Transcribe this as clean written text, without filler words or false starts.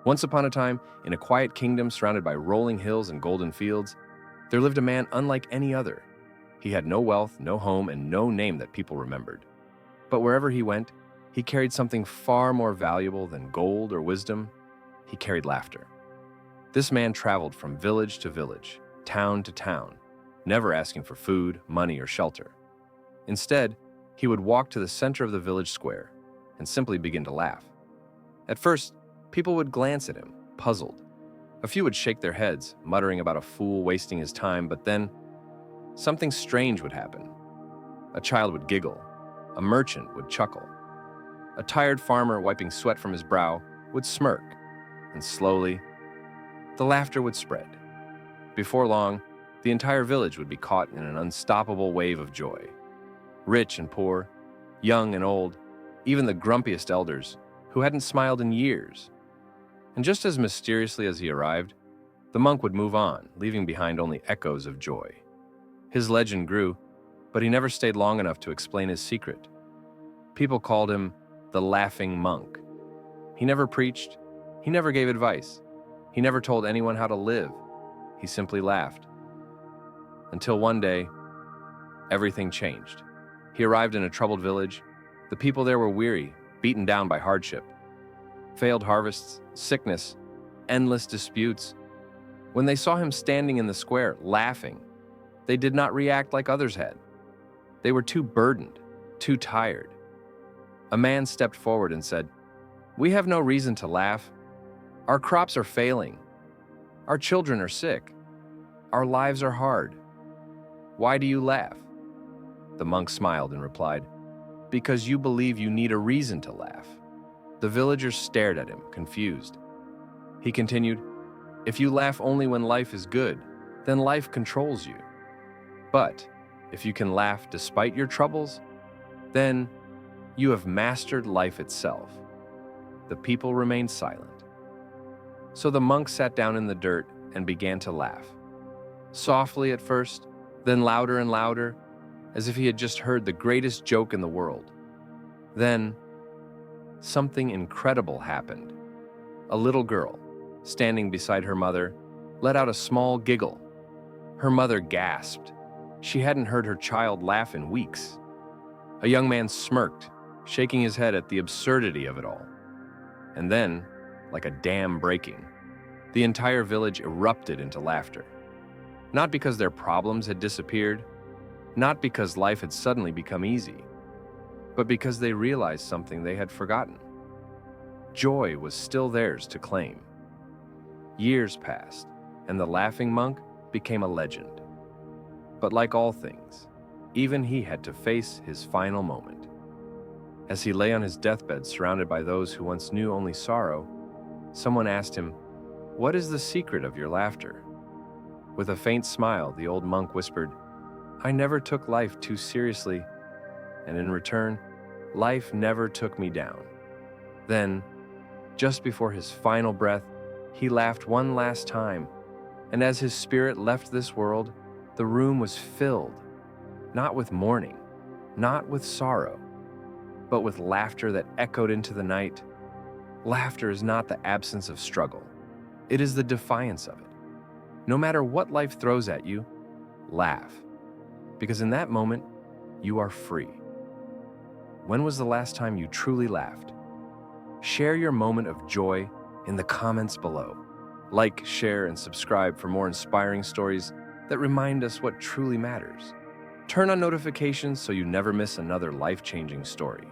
Once upon a time, in a quiet kingdom surrounded by rolling hills and golden fields, there lived a man unlike any other. He had no wealth, no home, and no name that people remembered. But wherever he went, he carried something far more valuable than gold or wisdom. He carried laughter. This man traveled from village to village, town to town, never asking for food, money, or shelter. Instead, he would walk to the center of the village square and simply begin to laugh. At first, people would glance at him, puzzled. A few would shake their heads, muttering about a fool wasting his time, but then something strange would happen. A child would giggle, a merchant would chuckle. A tired farmer wiping sweat from his brow would smirk, and slowly, the laughter would spread. Before long, the entire village would be caught in an unstoppable wave of joy. Rich and poor, young and old, even the grumpiest elders, who hadn't smiled in years. And just as mysteriously as he arrived, the monk would move on, leaving behind only echoes of joy. His legend grew, but he never stayed long enough to explain his secret. People called him the laughing monk. He never preached, he never gave advice, he never told anyone how to live. He simply laughed. Until one day, everything changed. He arrived in a troubled village. The people there were weary, beaten down by hardship. Failed harvests, sickness, endless disputes. When they saw him standing in the square, laughing, they did not react like others had. They were too burdened, too tired. A man stepped forward and said, "We have no reason to laugh. Our crops are failing. Our children are sick. Our lives are hard. Why do you laugh?" The monk smiled and replied, "Because you believe you need a reason to laugh." The villagers stared at him, confused. He continued, "If you laugh only when life is good, then life controls you. But if you can laugh despite your troubles, then you have mastered life itself." The people remained silent. So the monk sat down in the dirt and began to laugh. Softly at first, then louder and louder, as if he had just heard the greatest joke in the world. Then, something incredible happened. A little girl, standing beside her mother, let out a small giggle. Her mother gasped. She hadn't heard her child laugh in weeks. A young man smirked, shaking his head at the absurdity of it all. And then, like a dam breaking, the entire village erupted into laughter. Not because their problems had disappeared, not because life had suddenly become easy, but because they realized something they had forgotten. Joy was still theirs to claim. Years passed, and the laughing monk became a legend. But like all things, even he had to face his final moment. As he lay on his deathbed surrounded by those who once knew only sorrow, someone asked him, "What is the secret of your laughter?" With a faint smile, the old monk whispered, "I never took life too seriously, and in return, life never took me down." Then, just before his final breath, he laughed one last time, and as his spirit left this world, the room was filled, not with mourning, not with sorrow, but with laughter that echoed into the night. Laughter is not the absence of struggle. It is the defiance of it. No matter what life throws at you, laugh. Because in that moment, you are free. When was the last time you truly laughed? Share your moment of joy in the comments below. Like, share, and subscribe for more inspiring stories that remind us what truly matters. Turn on notifications so you never miss another life-changing story.